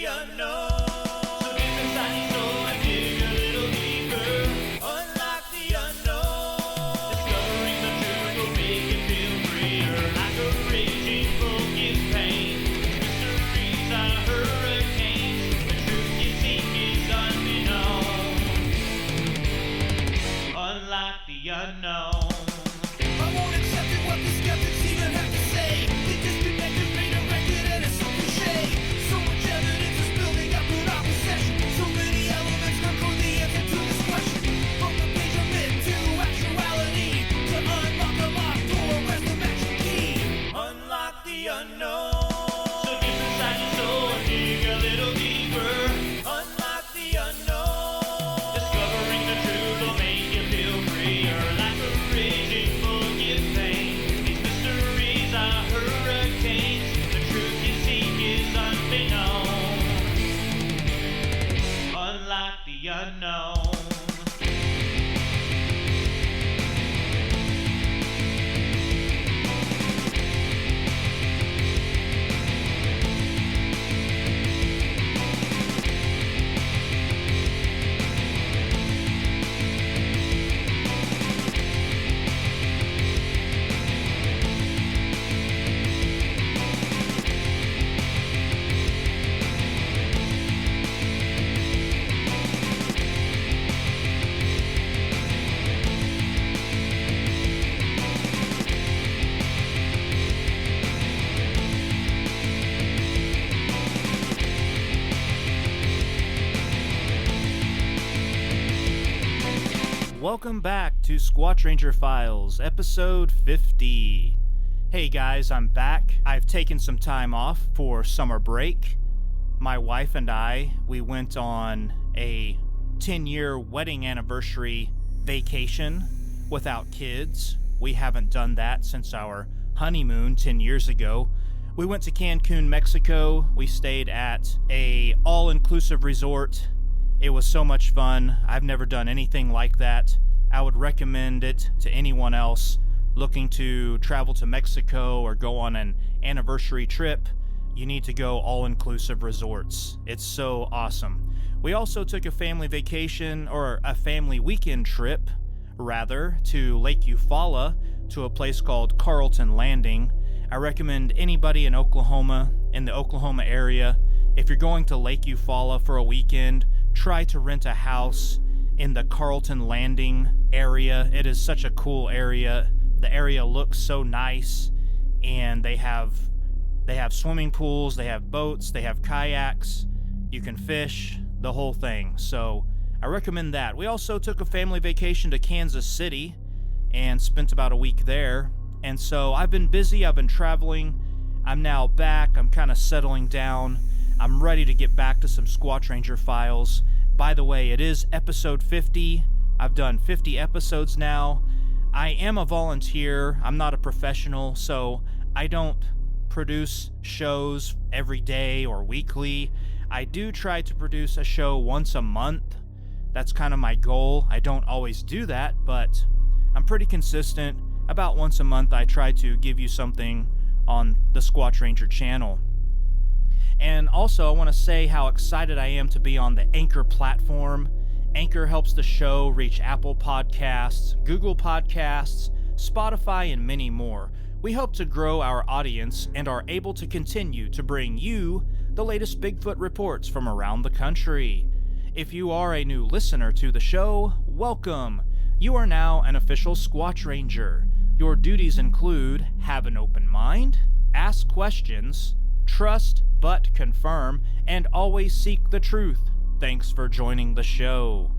the unknown. So get inside your soul and dig a little deeper. Unlock the unknown. Discovering the truth will make you feel freer. Like a raging bull gives pain. Mysteries are hurricanes. The truth you seek is unbeknown. Unlock the unknown. I won't accept it, what the skeptics even have to say. The disconnect is redirected and it's so cliche. So much evidence is building up in our possession. So many elements come for the answer to this question. From the page of myth to actuality, to unlock a locked door, where's the magic key? Unlock the unknown. So deep inside your soul and dig a little deeper. Unlock the unknown. Discovering the truth will make you feel freer. Like a raging bull gives pain. These mysteries are hurricanes. The truth you seek is unbeknown. Unlock the unknown. Welcome back to Squatch Ranger Files, episode 50. Hey guys, I'm back. I've taken some time off for summer break. My wife and I, we went on a 10-year wedding anniversary vacation without kids. We haven't done that since our honeymoon 10 years ago. We went to Cancun, Mexico. We stayed at a all-inclusive resort. It was so much fun. I've never done anything like that. I would recommend it to anyone else looking to travel to Mexico or go on an anniversary trip. You need to go all-inclusive resorts. It's so awesome. We also took a family vacation, or a family weekend trip, rather, to Lake Eufaula, to a place called Carlton Landing. I recommend anybody in Oklahoma, in the Oklahoma area, if you're going to Lake Eufaula for a weekend, try to rent a house in the Carlton Landing area. It is such a cool area. The area looks so nice, and they have swimming pools, they have boats, they have kayaks, you can fish, the whole thing. So I recommend that. We also took a family vacation to Kansas City and spent about a week there. And so I've been busy, I've been traveling. I'm now back, I'm kind of settling down. I'm ready to get back to some Squatch Ranger Files. By the way, it is episode 50. I've done 50 episodes now. I am a volunteer. I'm not a professional, so I don't produce shows every day or weekly. I do try to produce a show once a month. That's kind of my goal. I don't always do that, but I'm pretty consistent. About once a month, I try to give you something on the Squatch Ranger channel. And also, I want to say how excited I am to be on the Anchor platform. Anchor helps the show reach Apple Podcasts, Google Podcasts, Spotify, and many more. We hope to grow our audience and are able to continue to bring you the latest Bigfoot reports from around the country. If you are a new listener to the show, welcome. You are now an official Squatch Ranger. Your duties include have an open mind, ask questions, trust but confirm, and always seek the truth. Thanks for joining the show.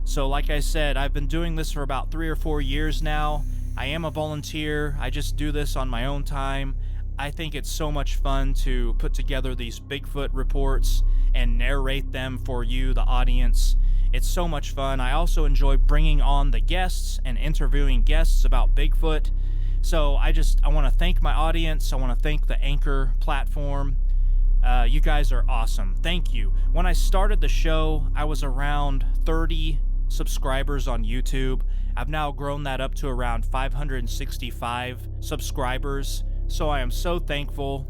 So like I said, I've been doing this for about 3 or 4 years now. I am a volunteer. I just do this on my own time. I think it's so much fun to put together these Bigfoot reports and narrate them for you, the audience. It's so much fun. I also enjoy bringing on the guests and interviewing guests about Bigfoot. So I want to thank my audience. I want to thank the Anchor platform. You guys are awesome. Thank you. When I started the show, I was around 30 subscribers on YouTube. I've now grown that up to around 565 subscribers. So I am so thankful,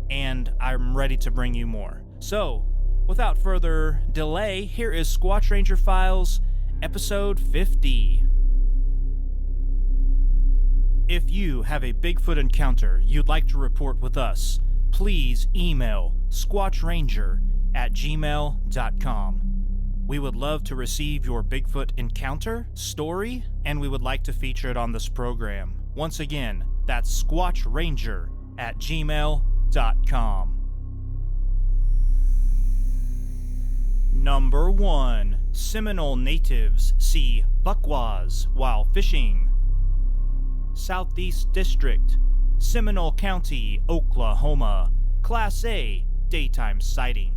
and I'm ready to bring you more. So, Without further delay, here is Squatch Ranger Files, episode 50. If you have a Bigfoot encounter you'd like to report with us, please email squatchranger@gmail.com. We would love to receive your Bigfoot encounter story, and we would like to feature it on this program. Once again, that's squatchranger@gmail.com. Number 1. Seminole natives see buckwas while fishing. Southeast District, Seminole County, Oklahoma. Class A, daytime sighting.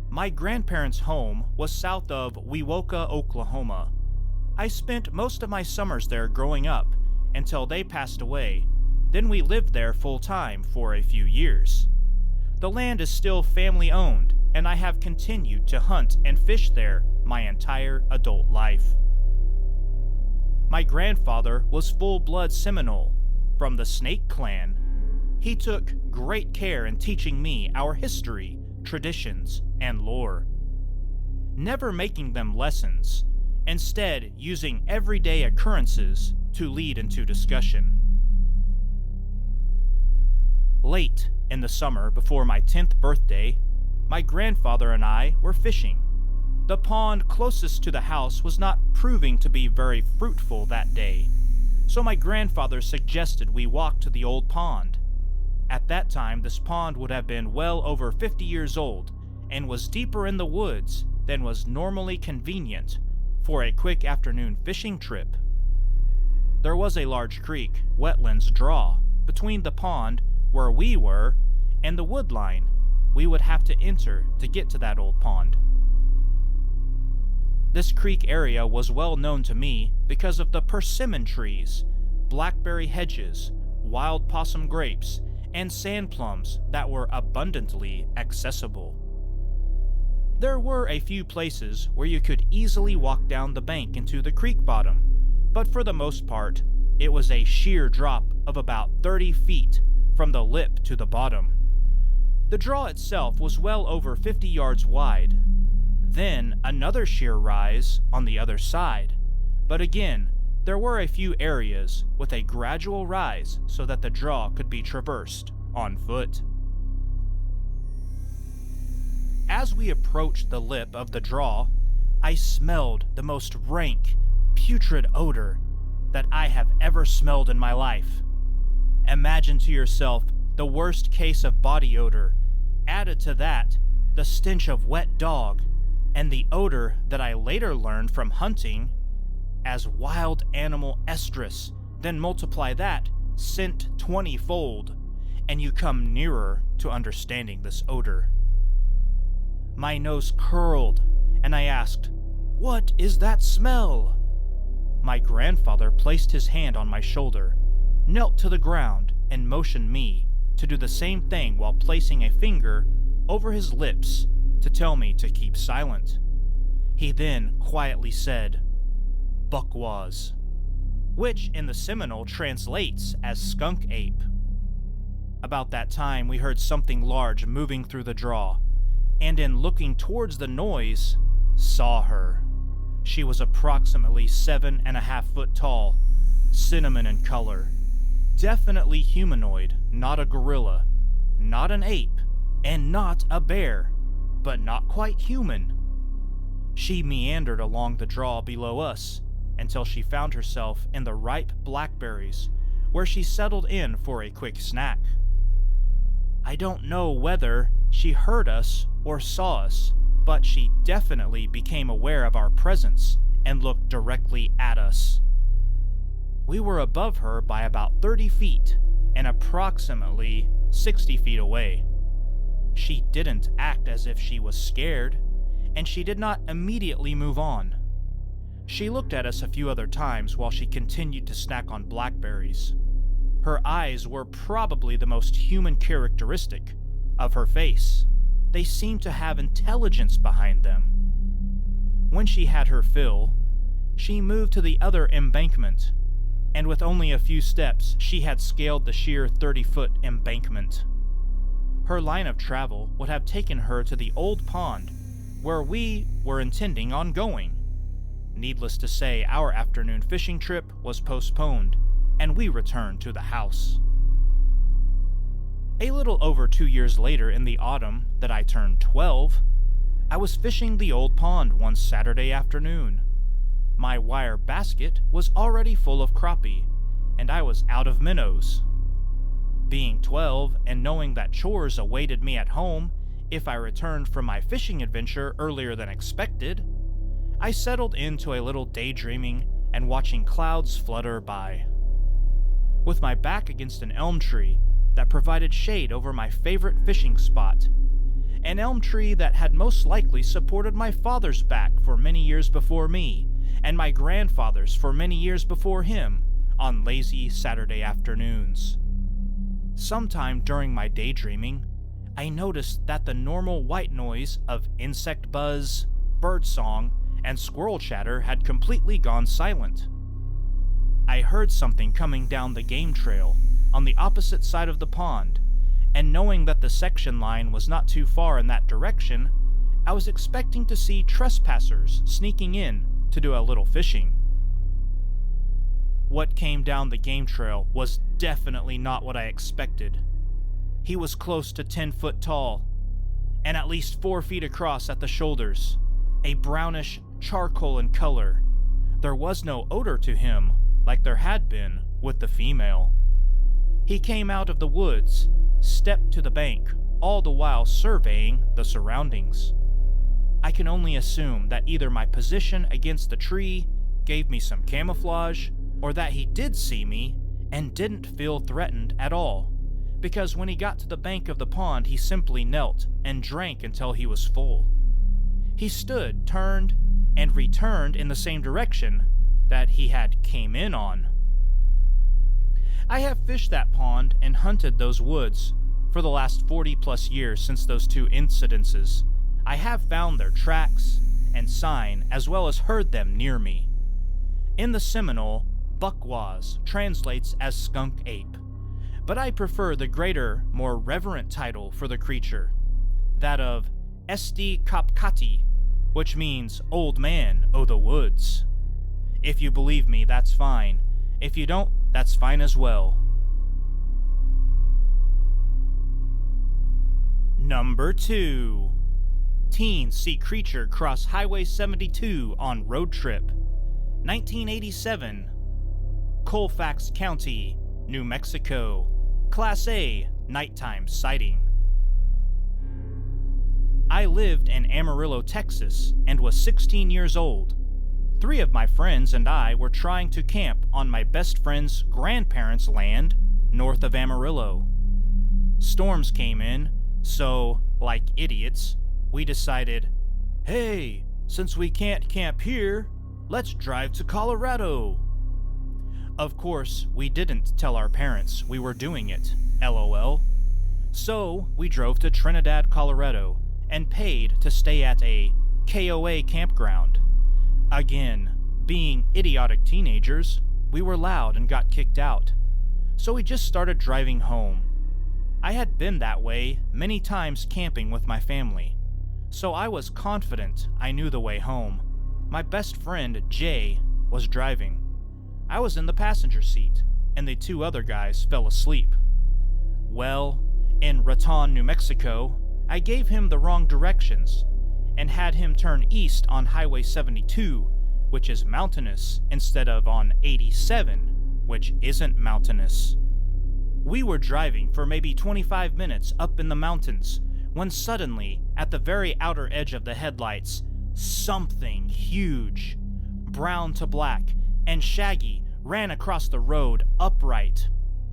My grandparents' home was south of Wewoka, Oklahoma. I spent most of my summers there growing up until they passed away. Then we lived there full-time for a few years. The land is still family-owned, and I have continued to hunt and fish there my entire adult life. My grandfather was full-blood Seminole, from the Snake Clan. He took great care in teaching me our history, traditions, and lore. Never making them lessons, instead using everyday occurrences to lead into discussion. Late in the summer before my 10th birthday, my grandfather and I were fishing. The pond closest to the house was not proving to be very fruitful that day, so my grandfather suggested we walk to the old pond. At that time, this pond would have been well over 50 years old and was deeper in the woods than was normally convenient for a quick afternoon fishing trip. There was a large creek, wetlands draw, between the pond where we were and the wood line we would have to enter to get to that old pond. This creek area was well known to me because of the persimmon trees, blackberry hedges, wild possum grapes, and sand plums that were abundantly accessible. There were a few places where you could easily walk down the bank into the creek bottom, but for the most part, it was a sheer drop of about 30 feet from the lip to the bottom. The draw itself was well over 50 yards wide. Then another sheer rise on the other side, but again, there were a few areas with a gradual rise so that the draw could be traversed on foot. As we approached the lip of the draw, I smelled the most rank, putrid odor that I have ever smelled in my life. Imagine to yourself the worst case of body odor. Added to that, the stench of wet dog, and the odor that I later learned from hunting as wild animal estrus. Then multiply that scent 20-fold, and you come nearer to understanding this odor. My nose curled, and I asked, "What is that smell?" My grandfather placed his hand on my shoulder, knelt to the ground, and motioned me to do the same thing while placing a finger over his lips to tell me to keep silent. He then quietly said, "Buckwas," which in the Seminole translates as skunk ape. About that time, we heard something large moving through the draw, and in looking towards the noise, saw her. She was approximately 7.5 foot tall, cinnamon in color, definitely humanoid, not a gorilla, not an ape, and not a bear, but not quite human. She meandered along the draw below us until she found herself in the ripe blackberries, where she settled in for a quick snack. I don't know whether she heard us or saw us, but she definitely became aware of our presence and looked directly at us. We were above her by about 30 feet and approximately 60 feet away. She didn't act as if she was scared, and she did not immediately move on. She looked at us a few other times while she continued to snack on blackberries. Her eyes were probably the most human characteristic of her face. They seemed to have intelligence behind them. When she had her fill, she moved to the other embankment, and with only a few steps, she had scaled the sheer 30-foot embankment. her line of travel would have taken her to the old pond where we were intending on going. Needless to say, our afternoon fishing trip was postponed, and we returned to the house. A little over 2 years later, in the autumn that I turned 12, I was fishing the old pond one Saturday afternoon. My wire basket was already full of crappie, and I was out of minnows. Being 12 and knowing that chores awaited me at home if I returned from my fishing adventure earlier than expected, I settled into a little daydreaming and watching clouds flutter by. With my back against an elm tree that provided shade over my favorite fishing spot, an elm tree that had most likely supported my father's back for many years before me, and my grandfather's for many years before him, on lazy Saturday afternoons. Sometime during my daydreaming, I noticed that the normal white noise of insect buzz, bird song, and squirrel chatter had completely gone silent. I heard something coming down the game trail on the opposite side of the pond, and knowing that the section line was not too far in that direction, I was expecting to see trespassers sneaking in to do a little fishing. What came down the game trail was definitely not what I expected. He was close to 10 foot tall, and at least 4 feet across at the shoulders, a brownish charcoal in color. There was no odor to him, like there had been with the female. He came out of the woods, stepped to the bank, all the while surveying the surroundings. I can only assume that either my position against the tree gave me some camouflage, or that he did see me and didn't feel threatened at all, because when he got to the bank of the pond, he simply knelt and drank until he was full. He stood, turned, and returned in the same direction that he had came in on. I have fished that pond and hunted those woods for the last 40 plus years since those two incidences. I have found their tracks and sign as well as heard them near me. In the Seminole, buckwaz translates as skunk ape, but I prefer the greater, more reverent title for the creature, that of Esti Kapkati, which means old man o' the woods. If you believe me, that's fine. If you don't, that's fine as well. Number 2. Teens see creature cross Highway 72 on road trip. 1987. Colfax County, New Mexico. Class A, nighttime sighting. I lived in Amarillo, Texas, and was 16 years old. 3 of my friends and I were trying to camp on my best friend's grandparents' land north of Amarillo. Storms came in, so, like idiots, we decided, hey, since we can't camp here, let's drive to Colorado. Of course, we didn't tell our parents we were doing it, LOL. So, we drove to Trinidad, Colorado, and paid to stay at a KOA campground. Again, being idiotic teenagers, we were loud and got kicked out. So we just started driving home. I had been that way many times camping with my family, so I was confident I knew the way home. My best friend, Jay, was driving. I was in the passenger seat, and the 2 other guys fell asleep. Well, in Raton, New Mexico, I gave him the wrong directions, and had him turn east on Highway 72, which is mountainous, instead of on 87, which isn't mountainous. We were driving for maybe 25 minutes up in the mountains, when suddenly, at the very outer edge of the headlights, something huge, brown to black, and shaggy ran across the road upright,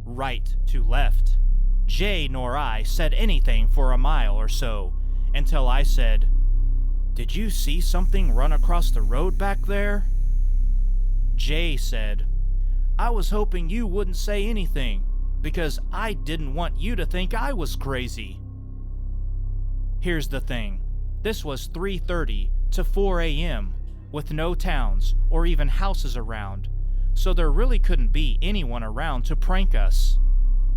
right to left. Jay nor I said anything for a mile or so, until I said, "Did you see something run across the road back there?" Jay said, "I was hoping you wouldn't say anything, because I didn't want you to think I was crazy." Here's the thing. This was 3:30 to 4 a.m., with no towns or even houses around, so there really couldn't be anyone around to prank us.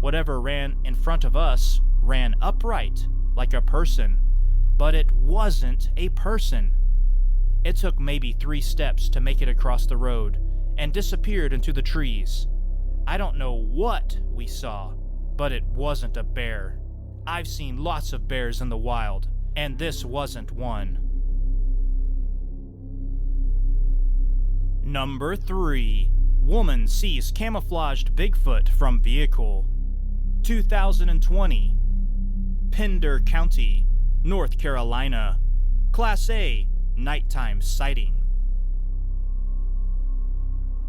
Whatever ran in front of us ran upright, like a person, but it wasn't a person. It took maybe 3 steps to make it across the road and disappeared into the trees. I don't know what we saw, but it wasn't a bear. I've seen lots of bears in the wild, and this wasn't one. Number 3. Woman sees camouflaged Bigfoot from vehicle. 2020. Pender County, North Carolina. Class A, nighttime sighting.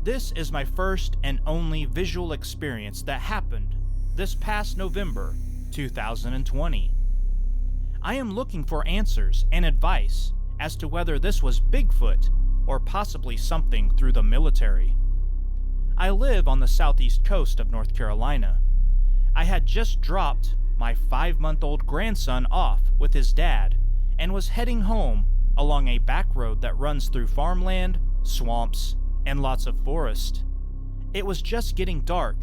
This is my first and only visual experience that happened this past November 2020. I am looking for answers and advice as to whether this was Bigfoot or possibly something through the military. I live on the southeast coast of North Carolina. I had just dropped my 5-month-old grandson off with his dad and was heading home along a back road that runs through farmland, swamps, and lots of forest. It was just getting dark,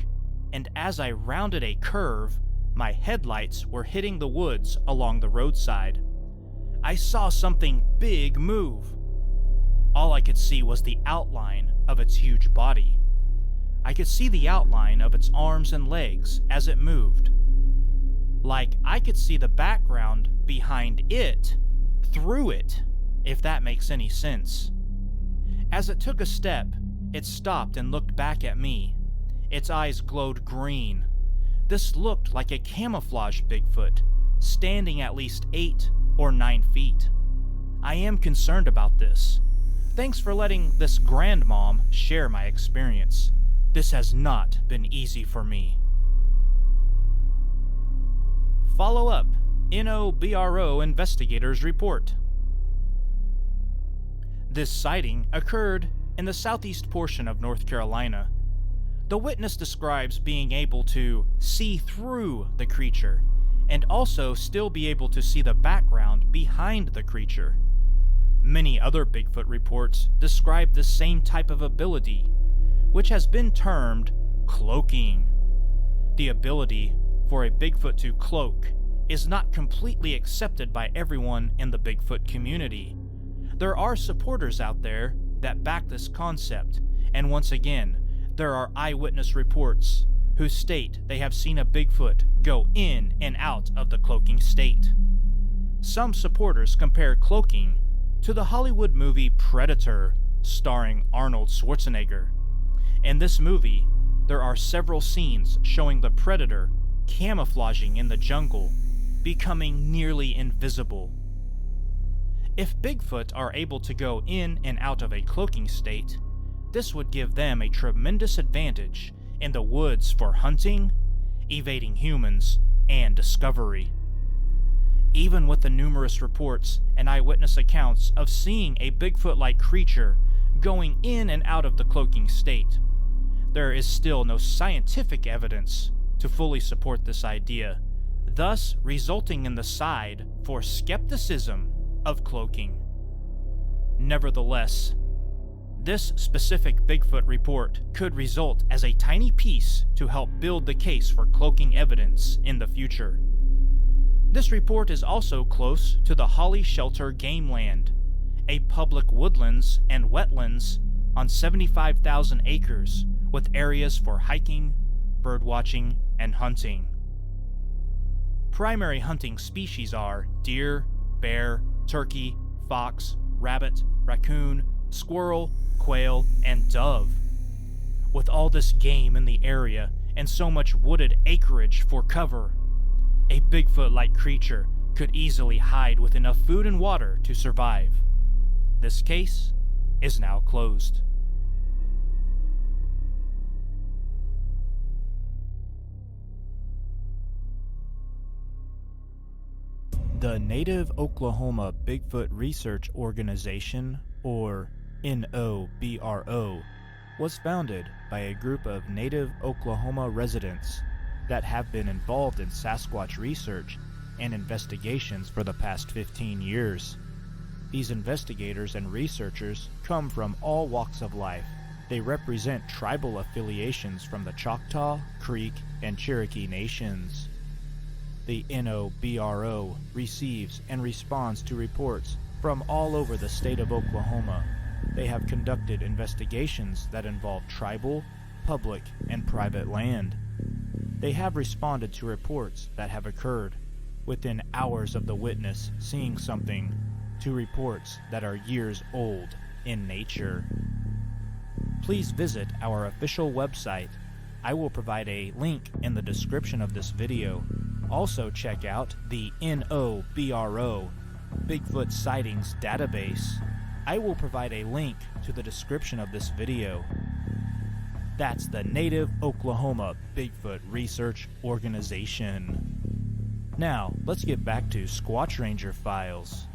and as I rounded a curve, my headlights were hitting the woods along the roadside. I saw something big move. All I could see was the outline of its huge body. I could see the outline of its arms and legs as it moved. Like I could see the background behind it through it, if that makes any sense. As it took a step, it stopped and looked back at me. Its eyes glowed green. This looked like a camouflage Bigfoot, standing at least 8 or 9 feet. I am concerned about this. Thanks for letting this grandmom share my experience. This has not been easy for me. Follow up. NOBRO investigators report. This sighting occurred in the southeast portion of North Carolina. The witness describes being able to see through the creature and also still be able to see the background behind the creature. Many other Bigfoot reports describe the same type of ability, which has been termed cloaking. The ability for a Bigfoot to cloak is not completely accepted by everyone in the Bigfoot community. There are supporters out there that back this concept, and once again, there are eyewitness reports who state they have seen a Bigfoot go in and out of the cloaking state. Some supporters compare cloaking to the Hollywood movie Predator, starring Arnold Schwarzenegger. In this movie, there are several scenes showing the predator camouflaging in the jungle, becoming nearly invisible. If Bigfoot are able to go in and out of a cloaking state, this would give them a tremendous advantage in the woods for hunting, evading humans, and discovery. Even with the numerous reports and eyewitness accounts of seeing a Bigfoot-like creature going in and out of the cloaking state, there is still no scientific evidence to fully support this idea, thus resulting in the side for skepticism of cloaking. Nevertheless, this specific Bigfoot report could result as a tiny piece to help build the case for cloaking evidence in the future. This report is also close to the Holly Shelter Game Land, a public woodlands and wetlands on 75,000 acres with areas for hiking, birdwatching, and hunting. Primary hunting species are deer, bear, turkey, fox, rabbit, raccoon, squirrel, quail, and dove. With all this game in the area and so much wooded acreage for cover, a Bigfoot-like creature could easily hide with enough food and water to survive. This case is now closed. The Native Oklahoma Bigfoot Research Organization, or NOBRO, was founded by a group of Native Oklahoma residents that have been involved in Sasquatch research and investigations for the past 15 years. These investigators and researchers come from all walks of life, They represent tribal affiliations from the Choctaw, Creek, and Cherokee nations. The NOBRO receives and responds to reports from all over the state of Oklahoma. They have conducted investigations that involve tribal, public, and private land. They have responded to reports that have occurred within hours of the witness seeing something, to reports that are years old in nature. Please visit our official website. I will provide a link in the description of this video. Also check out the NOBRO Bigfoot Sightings database. I will provide a link to the description of this video. That's the Native Oklahoma Bigfoot Research Organization. Now, let's get back to Squatch Ranger Files.